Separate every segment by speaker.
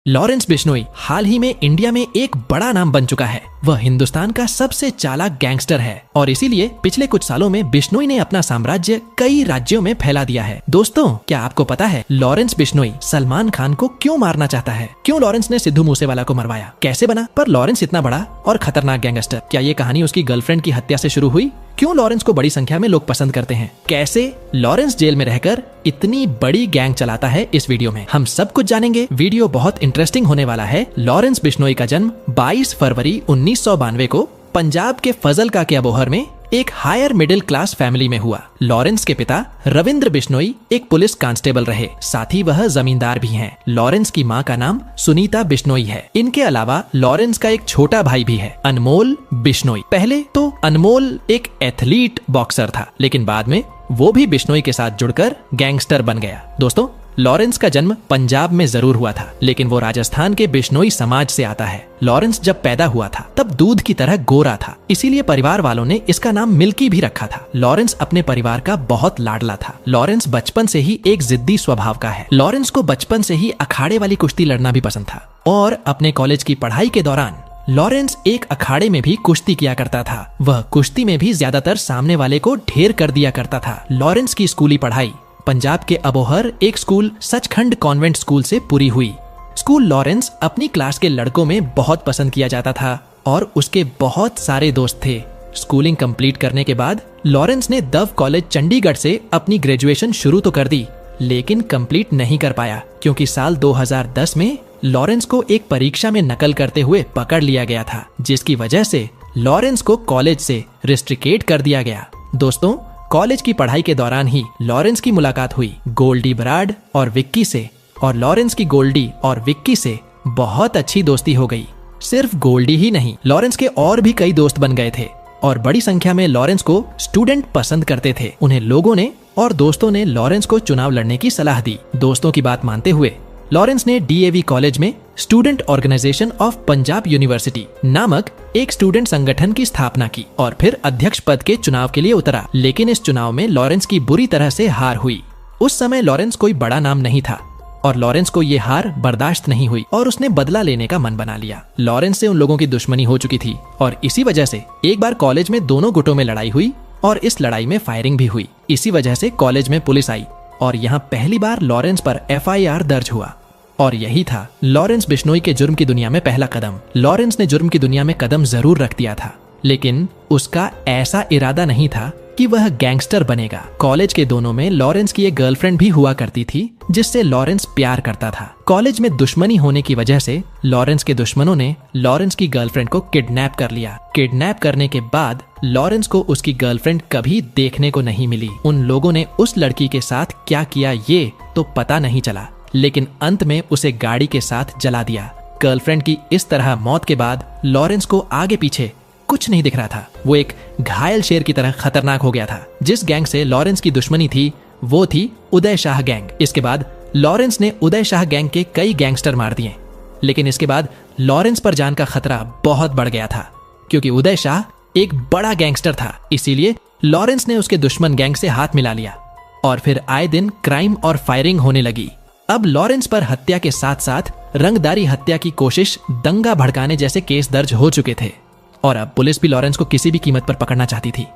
Speaker 1: Lawrence Bishnoi हाल ही में India में एक बड़ा नाम बन चुका है। वह हिंदुस्तान का सबसे चालाक गैंगस्टर है और इसीलिए पिछले कुछ सालों में बिश्नोई ने अपना साम्राज्य कई राज्यों में फैला दिया है। दोस्तों, क्या आपको पता है लॉरेंस बिश्नोई सलमान खान को क्यों मारना चाहता है? क्यों लॉरेंस ने सिद्धू मूसेवाला को मरवाया? कैसे बना? पर लॉरेंस इतना बड़ा और खतरनाक गैंगस्टर, क्या ये कहानी उसकी गर्लफ्रेंड की हत्या से शुरू हुई? क्यों लॉरेंस को बड़ी संख्या में लोग पसंद करते हैं? कैसे लॉरेंस जेल में रहकर इतनी बड़ी गैंग चलाता है? इस वीडियो में हम सब कुछ जानेंगे। वीडियो बहुत इंटरेस्टिंग होने वाला है। लॉरेंस बिश्नोई का जन्म 22 फरवरी 1992 को पंजाब के फजलका के अबोहर में एक हायर मिडिल क्लास फैमिली में हुआ। लॉरेंस के पिता रविंद्र बिश्नोई एक पुलिस कांस्टेबल रहे, साथ ही वह जमींदार भी हैं। लॉरेंस की मां का नाम सुनीता बिश्नोई है। इनके अलावा लॉरेंस का एक छोटा भाई भी है, अनमोल बिश्नोई। पहले तो अनमोल एक एथलीट बॉक्सर था, लेकिन बाद में वो भी बिश्नोई के साथ जुड़कर गैंगस्टर बन गया। दोस्तों, लॉरेंस का जन्म पंजाब में जरूर हुआ था, लेकिन वो राजस्थान के बिश्नोई समाज से आता है। लॉरेंस जब पैदा हुआ था तब दूध की तरह गोरा था, इसीलिए परिवार वालों ने इसका नाम मिल्की भी रखा था। लॉरेंस अपने परिवार का बहुत लाडला था। लॉरेंस बचपन से ही एक जिद्दी स्वभाव का है। लॉरेंस को बचपन से ही अखाड़े वाली कुश्ती लड़ना भी पसंद था और अपने कॉलेज की पढ़ाई के दौरान लॉरेंस एक अखाड़े में भी कुश्ती किया करता था। वह कुश्ती में भी ज्यादातर सामने वाले को ढेर कर दिया करता था। लॉरेंस की स्कूली पढ़ाई पंजाब के अबोहर एक स्कूल सचखंड कॉन्वेंट स्कूल से पूरी हुई। स्कूल लॉरेंस अपनी क्लास के लड़कों में बहुत पसंद किया जाता था और उसके बहुत सारे दोस्त थे। स्कूलिंग कंप्लीट करने के बाद लॉरेंस ने दव कॉलेज चंडीगढ़ से अपनी ग्रेजुएशन शुरू तो कर दी, लेकिन कंप्लीट नहीं कर पाया क्योंकि साल 2010 में लॉरेंस को एक परीक्षा में नकल करते हुए पकड़ लिया गया था, जिसकी वजह से लॉरेंस को कॉलेज से रिस्ट्रिकेट कर दिया गया। दोस्तों, कॉलेज की पढ़ाई के दौरान ही लॉरेंस की मुलाकात हुई गोल्डी बराड और विक्की से, और लॉरेंस की गोल्डी और विक्की से बहुत अच्छी दोस्ती हो गई। सिर्फ गोल्डी ही नहीं, लॉरेंस के और भी कई दोस्त बन गए थे और बड़ी संख्या में लॉरेंस को स्टूडेंट पसंद करते थे। उन्हें लोगों ने और दोस्तों ने लॉरेंस को चुनाव लड़ने की सलाह दी। दोस्तों की बात मानते हुए लॉरेंस ने डीएवी कॉलेज में student organization of Punjab university नामक एक स्टूडेंट संगठन की स्थापना की और फिर अध्यक्ष पद के चुनाव के लिए उतरा। लेकिन इस चुनाव में लॉरेंस की बुरी तरह से हार हुई। उस समय लॉरेंस कोई बड़ा नाम नहीं था और लॉरेंस को ये हार बर्दाश्त नहीं हुई और उसने बदला लेने का मन बना लिया। लॉरेंस से उन लोगों की दुश्मनी हो चुकी थी और इसी वजह से एक बार कॉलेज में दोनों गुटों में लड़ाई हुई और इस लड़ाई में फायरिंग भी हुई। इसी वजह से कॉलेज में पुलिस आई और यहाँ पहली बार लॉरेंस पर FIR दर्ज हुआ और यही था लॉरेंस बिश्नोई के जुर्म की दुनिया में पहला कदम। लॉरेंस ने जुर्म की दुनिया में कदम जरूर रख दिया था, लेकिन उसका ऐसा इरादा नहीं था कि वह गैंगस्टर बनेगा। कॉलेज के दोनों में लॉरेंस की एक गर्लफ्रेंड भी हुआ करती थी जिससे लॉरेंस प्यार करता था। कॉलेज में दुश्मनी होने की वजह से लॉरेंस के दुश्मनों ने लॉरेंस की गर्लफ्रेंड को किडनैप कर लिया। किडनैप करने के बाद लॉरेंस को उसकी गर्लफ्रेंड कभी देखने को नहीं मिली। उन लोगों ने उस लड़की के साथ क्या किया ये तो पता नहीं चला, लेकिन अंत में उसे गाड़ी के साथ जला दिया। गर्लफ्रेंड की इस तरह मौत के बाद लॉरेंस को आगे पीछे कुछ नहीं दिख रहा था। वो एक घायल शेर की तरह खतरनाक हो गया था। जिस गैंग से लॉरेंस की दुश्मनी थी वो थी उदय शाह गैंग। इसके बाद लॉरेंस ने उदय शाह गैंग के कई गैंगस्टर मार दिए, लेकिन इसके बाद लॉरेंस पर जान का खतरा बहुत बढ़ गया था क्योंकि उदय शाह एक बड़ा गैंगस्टर था। इसीलिए लॉरेंस ने उसके दुश्मन गैंग से हाथ मिला लिया और फिर आए दिन क्राइम और फायरिंग होने लगी। अब लॉरेंस पर हत्या के साथ साथ रंगदारी हत्या की कोशिश, दंगा भड़काने जैसे केस दर्ज हो चुके थे और अब पुलिस भी लॉरेंस को किसी भी कीमत पर पकड़ना चाहती थी।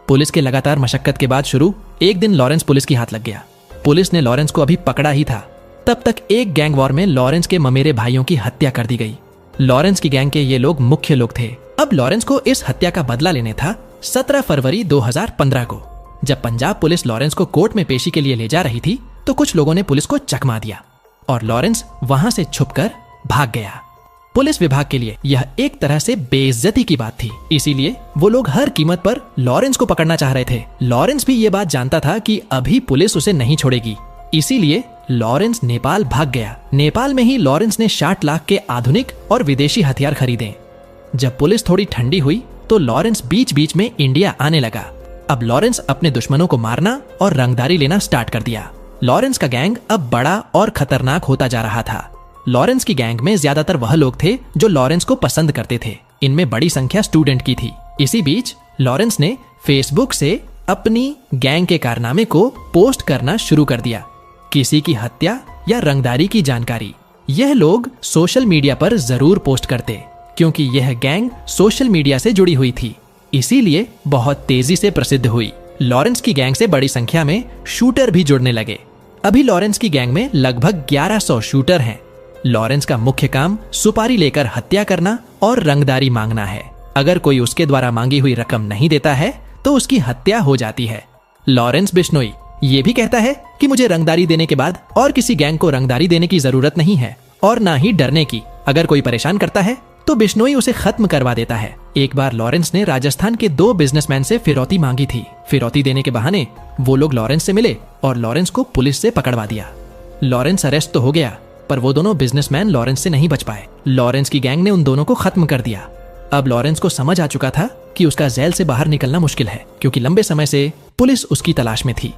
Speaker 1: पुलिस के लगातार मशक्कत के बाद शुरू एक दिन लॉरेंस पुलिस की हाथ लग गया। पुलिस ने लॉरेंस को अभी पकड़ा ही था, तब तक एक गैंग वॉर में लॉरेंस के ममेरे भाइयों की हत्या कर दी गई। लॉरेंस की गैंग के ये लोग मुख्य लोग थे। अब लॉरेंस को इस हत्या का बदला लेने था 17 फरवरी 2015 को। जब पंजाब पुलिस लॉरेंस को कोर्ट में पेशी के लिए ले जा रही थी तो कुछ लोगों ने पुलिस को चकमा दिया और लॉरेंस वहां से छुपकर भाग गया। पुलिस विभाग के लिए यह एक तरह से बेइज्जती की बात थी, इसीलिए वो लोग हर कीमत पर लॉरेंस को पकड़ना चाह रहे थे। लॉरेंस भी ये बात जानता था कि अभी पुलिस उसे नहीं छोड़ेगी, इसीलिए लॉरेंस नेपाल भाग गया। नेपाल में ही लॉरेंस ने 60 लाख के आधुनिक और विदेशी हथियार खरीदे। जब पुलिस थोड़ी ठंडी हुई तो लॉरेंस बीच बीच में इंडिया आने लगा। अब लॉरेंस अपने दुश्मनों को मारना और रंगदारी लेना स्टार्ट कर दिया। लॉरेंस का गैंग अब बड़ा और खतरनाक होता जा रहा था। लॉरेंस की गैंग में ज्यादातर वह लोग थे जो लॉरेंस को पसंद करते थे। इनमें बड़ी संख्या स्टूडेंट की थी। इसी बीच लॉरेंस ने फेसबुक से अपनी गैंग के कारनामे को पोस्ट करना शुरू कर दिया। किसी की हत्या या रंगदारी की जानकारी यह लोग सोशल मीडिया पर जरूर पोस्ट करते, क्योंकि यह गैंग सोशल मीडिया से जुड़ी हुई थी, इसीलिए बहुत तेजी से प्रसिद्ध हुई। लॉरेंस की गैंग से बड़ी संख्या में शूटर भी जुड़ने लगे। अभी लॉरेंस की गैंग में लगभग 1100 शूटर हैं। लॉरेंस का मुख्य काम सुपारी लेकर हत्या करना और रंगदारी मांगना है। अगर कोई उसके द्वारा मांगी हुई रकम नहीं देता है तो उसकी हत्या हो जाती है। लॉरेंस बिश्नोई ये भी कहता है कि मुझे रंगदारी देने के बाद और किसी गैंग को रंगदारी देने की जरूरत नहीं है और ना ही डरने की। अगर कोई परेशान करता है तो बिश्नोई उसे खत्म करवा देता है। एक बार लॉरेंस ने राजस्थान के 2 बिजनेसमैन से फिरौती मांगी थी। फिरौती देने के बहाने वो लोग लॉरेंस से मिले और लॉरेंस को पुलिस से पकड़वा दिया। लॉरेंस अरेस्ट तो हो गया, पर वो दोनों बिजनेसमैन लॉरेंस से नहीं बच पाए। लॉरेंस की गैंग ने उन दोनों को खत्म कर दिया। अब लॉरेंस को समझ आ चुका था कि उसका जेल से बाहर निकलना मुश्किल है, क्योंकि लंबे समय से पुलिस उसकी तलाश में थी।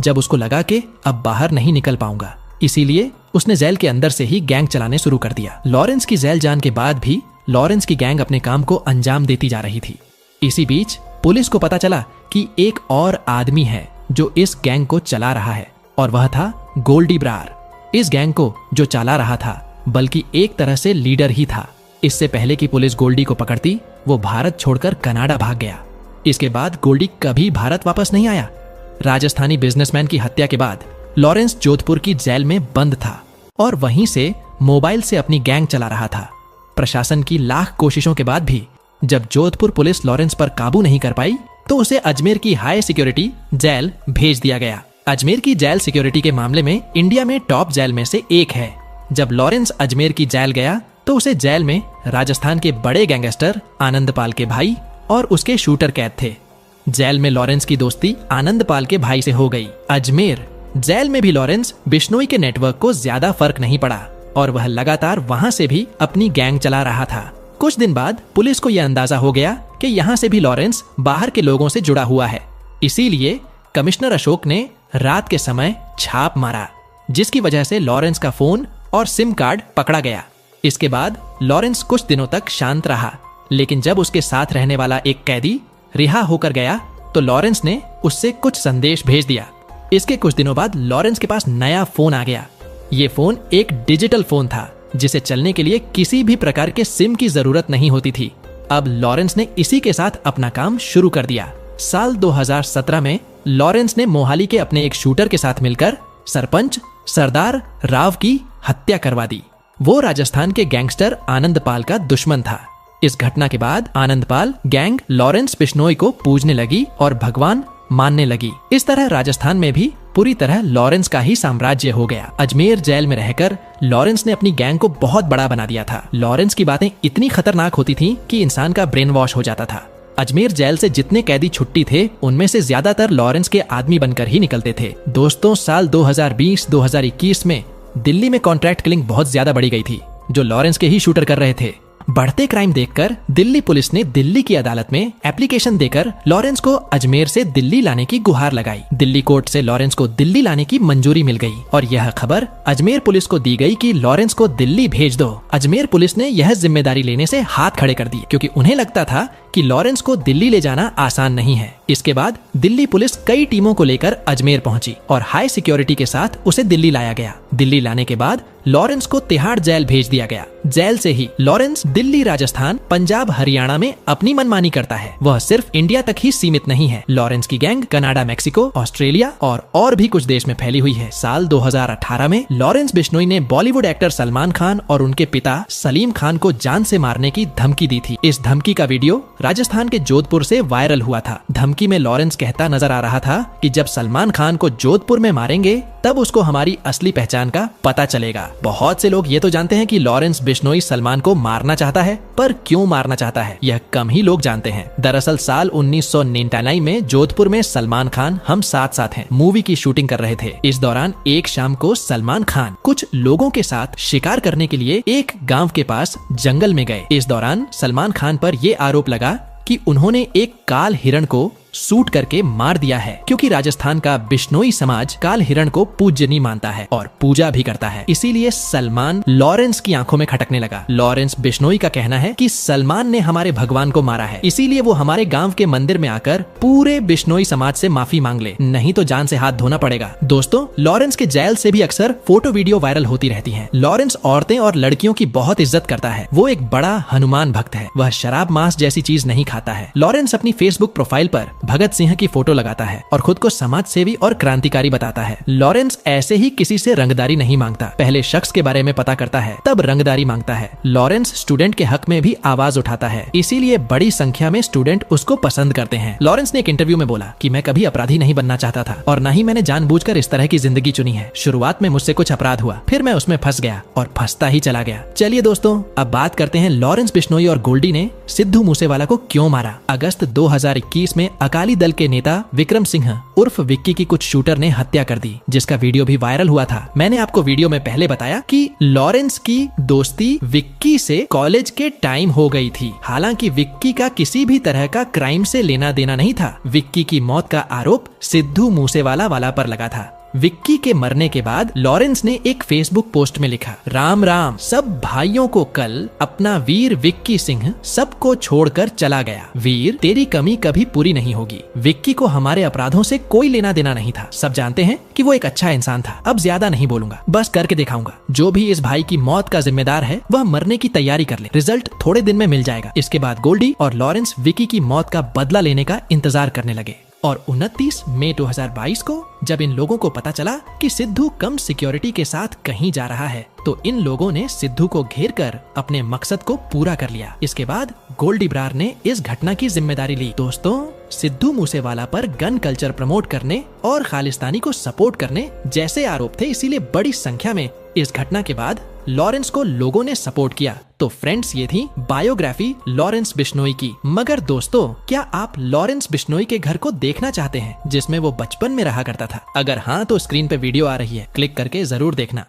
Speaker 1: जब उसको लगा कि अब बाहर नहीं निकल पाऊंगा, इसीलिए उसने जेल के अंदर से ही गैंग चलाने शुरू कर दिया। लॉरेंस की जेल जान के बाद भी लॉरेंस की गैंग अपने काम को अंजाम देती जा रही थी। इसी बीच पुलिस को पता चला कि एक और आदमी है जो इस गैंग को चला रहा है, और वह था गोल्डी ब्रार। इस गैंग को जो चला रहा था, बल्कि एक तरह से लीडर ही था। इससे पहले कि पुलिस गोल्डी को पकड़ती, वो भारत छोड़कर कनाडा भाग गया। इसके बाद गोल्डी कभी भारत वापस नहीं आया। राजस्थानी बिजनेसमैन की हत्या के बाद लॉरेंस जोधपुर की जेल में बंद था और वहीं से मोबाइल से अपनी गैंग चला रहा था। प्रशासन की लाख कोशिशों के बाद भी जब जोधपुर पुलिस लॉरेंस पर काबू नहीं कर पाई, तो उसे अजमेर की हाई सिक्योरिटी जेल भेज दिया गया। अजमेर की जेल सिक्योरिटी के मामले में इंडिया में टॉप जेल में से एक है। जब लॉरेंस अजमेर की जेल गया तो उसे जेल में राजस्थान के बड़े गैंगस्टर आनंदपाल के भाई और उसके शूटर कैद थे। जेल में लॉरेंस की दोस्ती आनंदपाल के भाई से हो गई। अजमेर जेल में भी लॉरेंस बिश्नोई के नेटवर्क को ज्यादा फर्क नहीं पड़ा और वह लगातार वहां से भी अपनी गैंग चला रहा था। कुछ दिन बाद पुलिस को यह अंदाजा हो गया कि यहाँ से भी लॉरेंस बाहर के लोगों से जुड़ा हुआ है। इसीलिए कमिश्नर अशोक ने रात के समय छाप मारा, जिसकी वजह से लॉरेंस का फोन और सिम कार्ड पकड़ा गया। इसके बाद लॉरेंस कुछ दिनों तक शांत रहा, लेकिन जब उसके साथ रहने वाला एक कैदी रिहा होकर गया तो लॉरेंस ने उससे कुछ संदेश भेज दिया। इसके कुछ दिनों बाद लॉरेंस के पास नया फोन आ गया। ये फोन एक डिजिटल फोन था, जिसे चलने के लिए किसी भी प्रकार के सिम की जरूरत नहीं होती थी। अब लॉरेंस ने इसी के साथ अपना काम शुरू कर दिया। साल 2017 में लॉरेंस ने मोहाली के अपने एक शूटर के साथ मिलकर सरपंच सरदार राव की हत्या करवा दी। वो राजस्थान के गैंगस्टर आनंदपाल का दुश्मन था। इस घटना के बाद आनंदपाल गैंग लॉरेंस बिश्नोई को पूजने लगी और भगवान मानने लगी। इस तरह राजस्थान में भी पूरी तरह लॉरेंस का ही साम्राज्य हो गया। अजमेर जेल में रहकर लॉरेंस ने अपनी गैंग को बहुत बड़ा बना दिया था। लॉरेंस की बातें इतनी खतरनाक होती थीं कि इंसान का ब्रेन वॉश हो जाता था। अजमेर जेल से जितने कैदी छुट्टी थे, उनमें से ज्यादातर लॉरेंस के आदमी बनकर ही निकलते थे। दोस्तों, साल 2020-2021 में दिल्ली में कॉन्ट्रैक्ट किलिंग बहुत ज्यादा बढ़ी गई थी, जो लॉरेंस के ही शूटर कर रहे थे। बढ़ते क्राइम देखकर दिल्ली पुलिस ने दिल्ली की अदालत में एप्लीकेशन देकर लॉरेंस को अजमेर से दिल्ली लाने की गुहार लगाई। दिल्ली कोर्ट से लॉरेंस को दिल्ली लाने की मंजूरी मिल गई और यह खबर अजमेर पुलिस को दी गई कि लॉरेंस को दिल्ली भेज दो। अजमेर पुलिस ने यह जिम्मेदारी लेने से हाथ खड़े कर दिए, क्योंकि उन्हें लगता था कि लॉरेंस को दिल्ली ले जाना आसान नहीं है। इसके बाद दिल्ली पुलिस कई टीमों को लेकर अजमेर पहुंची और हाई सिक्योरिटी के साथ उसे दिल्ली लाया गया। दिल्ली लाने के बाद लॉरेंस को तिहाड़ जेल भेज दिया गया। जेल से ही लॉरेंस दिल्ली, राजस्थान, पंजाब, हरियाणा में अपनी मनमानी करता है। वह सिर्फ इंडिया तक ही सीमित नहीं है। लॉरेंस की गैंग कनाडा, मैक्सिको, ऑस्ट्रेलिया और भी कुछ देश में फैली हुई है। साल 2018 में लॉरेंस बिश्नोई ने बॉलीवुड एक्टर सलमान खान और उनके पिता सलीम खान को जान से मारने की धमकी दी थी। इस धमकी का वीडियो राजस्थान के जोधपुर से वायरल हुआ था। धमकी में लॉरेंस कहता नजर आ रहा था कि जब सलमान खान को जोधपुर में मारेंगे तब उसको हमारी असली पहचान का पता चलेगा। बहुत से लोग ये तो जानते हैं कि लॉरेंस बिश्नोई सलमान को मारना चाहता है, पर क्यों मारना चाहता है यह कम ही लोग जानते हैं। दरअसल साल 1999 में जोधपुर में सलमान खान हम साथ साथ हैं मूवी की शूटिंग कर रहे थे। इस दौरान एक शाम को सलमान खान कुछ लोगों के साथ शिकार करने के लिए एक गांव के पास जंगल में गए। इस दौरान सलमान खान पर यह आरोप लगा कि उन्होंने एक काल हिरण को सूट करके मार दिया है, क्योंकि राजस्थान का बिश्नोई समाज काल हिरण को पूज्यनीय मानता है और पूजा भी करता है। इसीलिए सलमान लॉरेंस की आंखों में खटकने लगा। लॉरेंस बिश्नोई का कहना है कि सलमान ने हमारे भगवान को मारा है, इसीलिए वो हमारे गांव के मंदिर में आकर पूरे बिश्नोई समाज से माफी मांग ले, नहीं तो जान से हाथ धोना पड़ेगा। दोस्तों, लॉरेंस के जेल से भी अक्सर फोटो वीडियो वायरल होती रहती हैं। लॉरेंस औरतें और लड़कियों की बहुत इज्जत करता है। वो एक बड़ा हनुमान भक्त है। वह शराब मांस जैसी चीज नहीं खाता है। लॉरेंस अपनी फेसबुक प्रोफाइल पर भगत सिंह की फोटो लगाता है और खुद को समाज सेवी और क्रांतिकारी बताता है। लॉरेंस ऐसे ही किसी से रंगदारी नहीं मांगता, पहले शख्स के बारे में पता करता है तब रंगदारी मांगता है। लॉरेंस स्टूडेंट के हक में भी आवाज उठाता है, इसीलिए बड़ी संख्या में स्टूडेंट उसको पसंद करते हैं। लॉरेंस ने एक इंटरव्यू में बोला कि मैं कभी अपराधी नहीं बनना चाहता था और न ही मैंने जानबूझकर इस तरह की जिंदगी चुनी है। शुरुआत में मुझसे कुछ अपराध हुआ, फिर मैं उसमें फंस गया और फंसता ही चला गया। चलिए दोस्तों, अब बात करते हैं लॉरेंस बिश्नोई और गोल्डी ने सिद्धू मूसेवाला को क्यों मारा। अगस्त 2021 में अकाली दल के नेता विक्रम सिंह उर्फ विक्की की कुछ शूटर ने हत्या कर दी, जिसका वीडियो भी वायरल हुआ था। मैंने आपको वीडियो में पहले बताया कि लॉरेंस की दोस्ती विक्की से कॉलेज के टाइम हो गई थी। हालांकि विक्की का किसी भी तरह का क्राइम से लेना देना नहीं था। विक्की की मौत का आरोप सिद्धू मूसेवाला वाला पर लगा था। विक्की के मरने के बाद लॉरेंस ने एक फेसबुक पोस्ट में लिखा, राम राम सब भाइयों को कल अपना वीर विक्की सिंह सबको छोड़कर चला गया। वीर, तेरी कमी कभी पूरी नहीं होगी। विक्की को हमारे अपराधों से कोई लेना देना नहीं था। सब जानते हैं कि वो एक अच्छा इंसान था। अब ज्यादा नहीं बोलूंगा, बस करके दिखाऊंगा। जो भी इस भाई की मौत का जिम्मेदार है वह मरने की तैयारी कर ले। रिजल्ट थोड़े दिन में मिल जाएगा। इसके बाद गोल्डी और लॉरेंस विक्की की मौत का बदला लेने का इंतजार करने लगे। और 29 मई 2022 को जब इन लोगों को पता चला कि सिद्धू कम सिक्योरिटी के साथ कहीं जा रहा है, तो इन लोगों ने सिद्धू को घेर कर अपने मकसद को पूरा कर लिया। इसके बाद गोल्डी ब्रार ने इस घटना की जिम्मेदारी ली। दोस्तों, सिद्धू मूसेवाला पर गन कल्चर प्रमोट करने और खालिस्तानी को सपोर्ट करने जैसे आरोप थे, इसीलिए बड़ी संख्या में इस घटना के बाद लॉरेंस को लोगों ने सपोर्ट किया। तो फ्रेंड्स, ये थी बायोग्राफी लॉरेंस बिश्नोई की। मगर दोस्तों, क्या आप लॉरेंस बिश्नोई के घर को देखना चाहते हैं जिसमें वो बचपन में रहा करता था? अगर हाँ, तो स्क्रीन पे वीडियो आ रही है, क्लिक करके जरूर देखना।